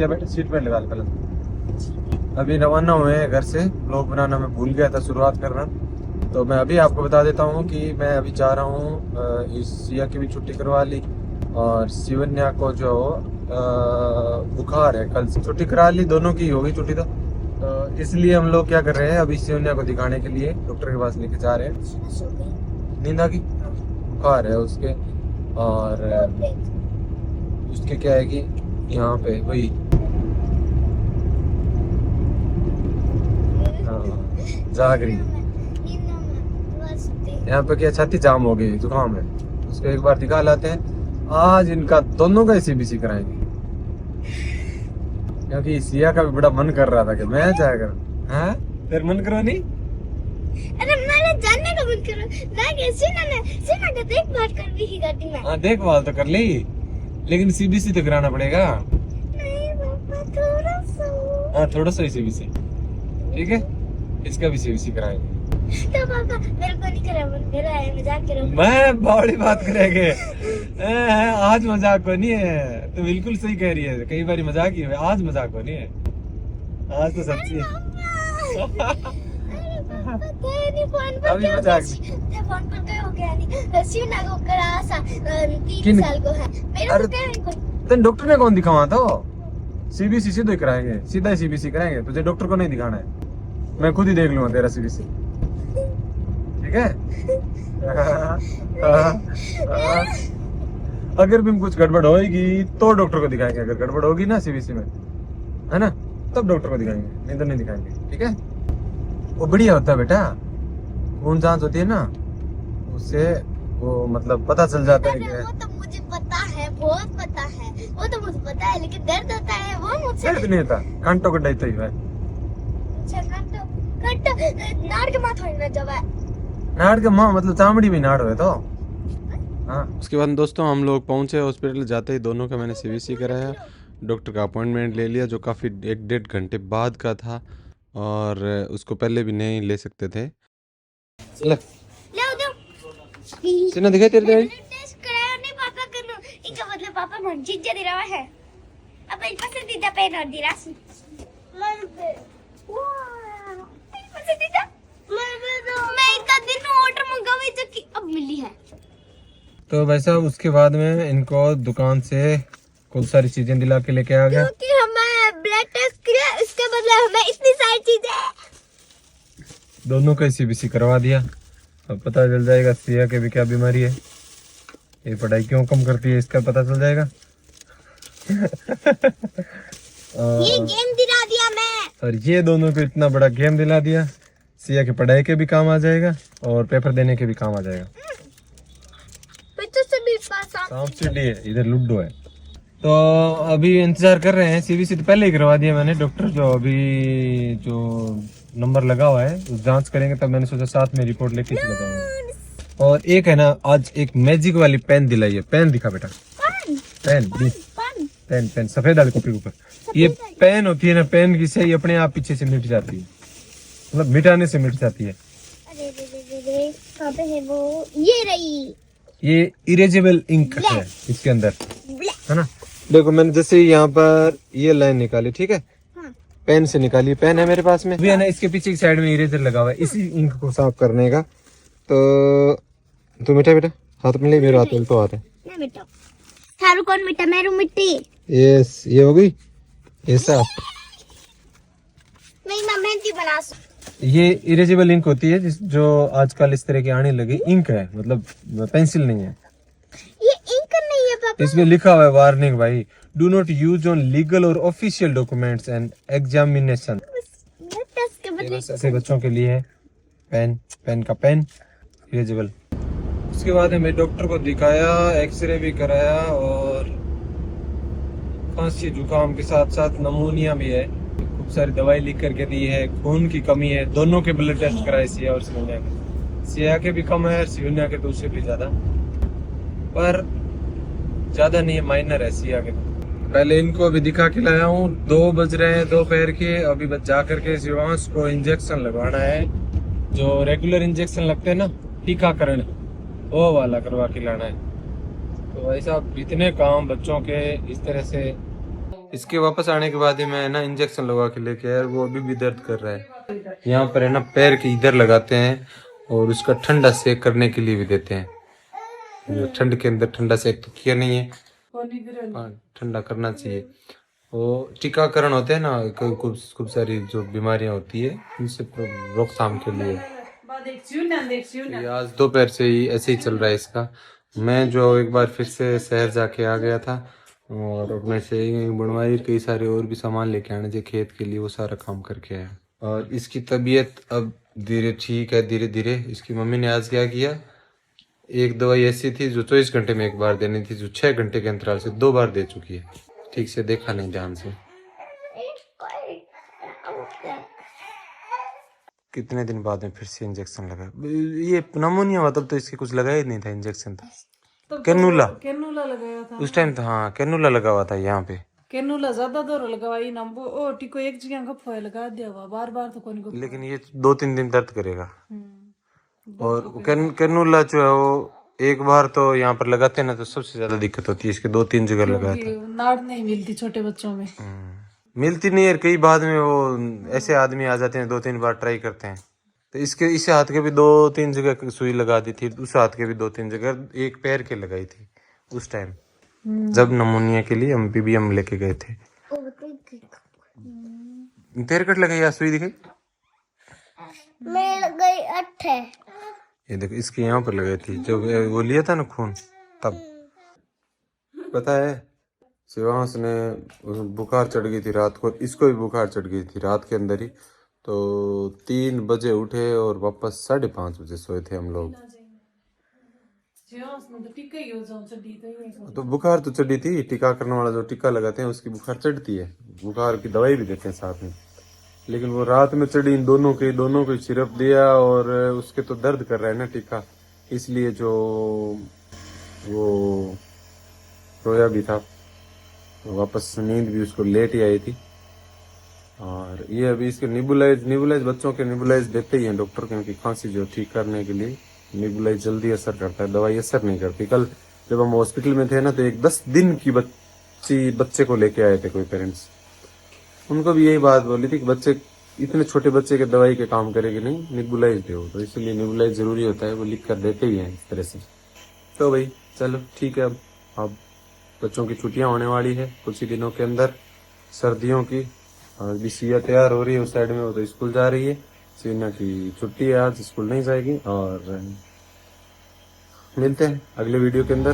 सिया बेटा seat belt लगा ले पहले। अभी रवाना हुए हैं घर से, ब्लॉग बनाना मैं भूल गया था शुरुआत करना, तो मैं अभी आपको बता देता हूँ कि मैं अभी जा रहा हूँ। इस सिया की भी छुट्टी करवा ली और शिवन्या को जो बुखार है, कल से छुट्टी करा ली, दोनों की हो गई छुट्टी। तो इसलिए हम लोग क्या कर रहे हैं, अभी शिवन्या को दिखाने के लिए डॉक्टर के पास लेके जा रहे हैं। नींद आ गई, बुखार है उसके, और उसके क्या है कि यहाँ पे वही जाग रही है। यहाँ पे क्या छाती जाम हो गई, जुकाम है, उसको एक बार दिखा लाते हैं। आज इनका दोनों का सीबीसी कराएंगे, क्योंकि सिया का भी बड़ा मन कर रहा था कि मैं जाया करूं। हाँ तेरा मन करो नहीं? अरे मैंने जानने का मन करो ना, सीना का देखभाल कर भी ही गाड़ी में। हाँ देखभाल तो कर ली, लेकिन सीबीसी तो कराना पड़ेगा। नहीं पापा, थोड़ा सा। हाँ थोड़ा सा ही सीबीसी, ठीक है, इसका भी सीबीसी कराएंगे। तो पापा मेरे को नहीं करा, मन मेरा है, मजाक करो। मैं बड़ी बात करेंगे। आज मजाक को नहीं है, तो बिल्कुल सही कह रही है, कई बार मजाक ही है, आज मजाक को नहीं है, आज तो सच्ची है। अभी मजाक फोन पर गए हो गया नहीं, सीना को करा सा 3 साल को है मेरे को क्या। तेन डॉक्टर ने कौन दिखावा था? सीबीसी सीधे कराएंगे, सीधा ही सीबीसी कराएंगे, तुझे डॉक्टर को नहीं दिखाना है, मैं खुद ही देख लूंगा तेरा सीबीसी, ठीक है? अगर भी कुछ गड़बड़ होगी तो डॉक्टर को दिखाएंगे, अगर गड़बड़ होगी ना सीबीसी में, है ना, तब डॉक्टर को दिखाएंगे, नहीं तो नहीं दिखाएंगे, ठीक है? वो बढ़िया होता है बेटा, खून जांच होती है ना, उससे वो मतलब पता चल जाता है कि वो तो मुझे पता है, बहुत पता है, वो तो मुझे पता है, लेकिन दर्द होता है वो मुझसे दर्द नहीं होता, कांटो कटाई तो ही है। नाड़ के माथ होना जब है, नाड़ के माँ मतलब चामड़ी में नाड़ हुए तो। हाँ उसके बाद दोस्तों हम लोग पहुंचे हॉस्पिटल, जाते ही दोनों का मैंने सीबीसी कराया, डॉक्टर का अपॉइंटमेंट ले लिया, जो काफ़ी 1-1.5 घंटे बाद का था, और उसको पहले भी नहीं ले सकते थे। ले सिना दिखाई तेरे तेरे टेस्ट कराया नहीं पापा कनो, इनका मतलब पापा मन जीत जा रहा है। अब इन पसंदीदा पेन और दी राशि मन पे, वाह पसंदीदा मैं इतना दिन ऑर्डर मंगाई जो कि अब मिली है। तो वैसा उसके बाद में इनको दुकान से कुछ सारी चीजें दिला के लेके आ गया, क्योंकि हमें ब्लड टेस्ट किया, इसके बदले हमें इतनी सारी चीजें। दोनों का सीबीसी करवा दिया। अब पता चल जाएगा सिया के भी क्या बीमारी है, ये पढ़ाई क्यों कम करती है, इसका पता चल जाएगा। ये गेम दिला दिया मैं, और ये दोनों को इतना बड़ा गेम दिला दिया, सिया के पढ़ाई के भी काम आ जाएगा और पेपर देने के भी काम आ जाएगा। बच्चों से भी सांप सीढ़ी है, इधर लूडो है। तो अभी इंतजार कर रहे हैं, सीबीसी तो पहले ही करवा दिया मैंने, डॉक्टर जो अभी जो नंबर लगा हुआ है उस जांच करेंगे, तब मैंने सोचा साथ में रिपोर्ट लेके चला जाऊंगा। और एक है ना, आज एक मैजिक वाली पेन दिलाई है, पेन दिखा बेटा, पेन पेन पेन सफेद वाले कॉपी के ऊपर ये पेन होती है ना, पेन की स्याही अपने आप पीछे से मिट जाती है, मतलब मिटाने से मिट जाती है। अरे कहाँ पे है वो, ये रही, ये इरेजेबल इंक है इसके अंदर, है ना। देखो मैंने जैसे यहाँ पर ये लाइन निकाली, ठीक है, पेन से निकाली, पेन है मेरे पास में भी है ना, इसके पीछे की साइड में इरेजर लगा हुआ है इसी इंक को साफ करने का। तो मिटा बेटा हाथ में ले, मेरे हाथ में तो हाथ है। थारू कौन मिटा, मेरू मिट्टी। यस ये हो गई, ये साफ। नहीं मैं मेहंदी बना ये इरेजेबल इंक होती है जो आजकल इस तरह की आने लगी, इंक है मतलब पेंसिल नहीं है। ये इंक नहीं है पापा, इसमें लिखा हुआ है वार्निंग भाई, do not use on legal और ऑफिशियल डॉक्यूमेंट्स एंड एग्जामिनेशन। ऐसे बच्चों के लिए है पेन, पेन का पेन इरेजेबल। उसके बाद हमें डॉक्टर को दिखाया, एक्सरे भी कराया, और खांसी जुकाम के साथ साथ नमूनिया भी है, खूब सारी दवाई लिख करके दी है, खून की कमी है, दोनों के ब्लड टेस्ट कराए सिया और शिवन्या के, सिया के भी कम है, शिवन्या के तो उससे भी ज्यादा, पर ज्यादा नहीं है, माइनर है सिया के। पहले इनको अभी दिखा के लाया हूँ, 2 बज रहे हैं दोपहर के, अभी बस जा करके शिवांश को इंजेक्शन लगवाना है, जो रेगुलर इंजेक्शन लगते हैं ना, टीकाकरण, वो वाला करवा के लाना है। तो ऐसा इतने काम बच्चों के इस तरह से इसके वापस आने के बाद ही मैं ना इंजेक्शन लगा के लेके आया, वो अभी भी दर्द कर रहा है। यहाँ पर है ना पैर के इधर लगाते हैं और उसका ठंडा सेक करने के लिए भी देते हैं। जो ठंड के अंदर ठंडा सेक तो किया नहीं है, हाँ, ठंडा करना चाहिए। वो टीकाकरण होते हैं ना, खूब सारी जो बीमारियां होती है उनसे रोकथाम के लिए। ये आज दोपहर से ही ऐसे ही चल रहा है इसका। मैं जो एक बार फिर से शहर जाके आ गया था और अपने से बनवाई, कई सारे और भी सामान लेके आने थे खेत के लिए, वो सारा काम करके आया। और इसकी तबीयत अब धीरे ठीक है, धीरे धीरे। इसकी मम्मी ने आज क्या किया, एक दवाई ऐसी थी जो 24 घंटे में एक बार देनी थी, जो 6 घंटे के अंतराल से 2 बार दे चुकी है। ठीक से देखा नहीं ध्यान से। कितने दिन बाद में फिर से इंजेक्शन लगा। ये नमोनिया हुआ तब तो इसके कुछ लगा ही नहीं था इंजेक्शन। तो कैनुला लगाया था उस टाइम तो, हाँ कैनुला लगा हुआ था यहाँ पे। कैनुला ज्यादा दूर लगवाई ना, वो ओ टिको एक जगह का फोय लगा दिया हुआ, बार बार तो कोनी को। लेकिन ये 2-3 दिन दर्द करेगा। और कैनुला जो है वो एक बार तो यहाँ पर लगाते हैं ना तो सबसे ज्यादा दिक्कत होती है। इसके 2-3 जगह लगाया था। नाड़ नहीं मिलती छोटे बच्चों में, मिलती नहीं है। कई बाद में वो ऐसे आदमी आ जाते हैं 2-3 बार ट्राई करते हैं। तो इसके इस हाथ के भी 2-3 जगह सुई लगा दी थी, उस हाथ के भी 2-3 जगह, एक पैर के लगाई थी उस टाइम जब नमोनिया के लिए हम पीबीएम लेके गए थे। तेरे कट लगाई या सुई दिखाई? मैं गई 8 है। ये देखो इसके यहाँ पर लगाई थी जब वो लिया था ना खून, तब। पता है शिवांश ने बुखार चढ़ गई थी रात को, इसको भी बुखार चढ़ गई थी रात के अंदर ही। तो 3 बजे उठे और वापस 5:30 बजे सोए थे हम लोग। तो बुखार तो चढ़ी थी, टीका करने वाला जो टीका लगाते हैं उसकी बुखार चढ़ती है, बुखार की दवाई भी देते हैं साथ में। लेकिन वो रात में चढ़ी, इन दोनों को सिरप दिया और उसके तो दर्द कर रहा है ना टीका, इसलिए जो वो रोया भी था। तो वापस नींद भी उसको लेट ही आई थी। और ये अभी इसके निबुलाइज बच्चों के निबुलाइज देते ही हैं डॉक्टर, क्योंकि खांसी जो ठीक करने के लिए निबुलाइज जल्दी असर करता है, दवाई असर नहीं करती। कल जब हम हॉस्पिटल में थे ना तो एक 10 दिन की बच्चे को लेके आए थे कोई पेरेंट्स, उनको भी यही बात बोली थी कि बच्चे, इतने छोटे बच्चे के दवाई के काम करेगी नहीं, निबुलाइज दो। तो इसलिए निबुलाइज जरूरी होता है, वो लिख कर देते ही हैं इस तरह से। तो भाई चलो ठीक है, अब बच्चों की छुट्टियां होने वाली है कुछ ही दिनों के अंदर, सर्दियों की। और भी सिया तैयार हो रही है उस साइड में, वो तो स्कूल जा रही है। सीना की छुट्टी है आज, स्कूल नहीं जाएगी। और मिलते हैं अगले वीडियो के अंदर।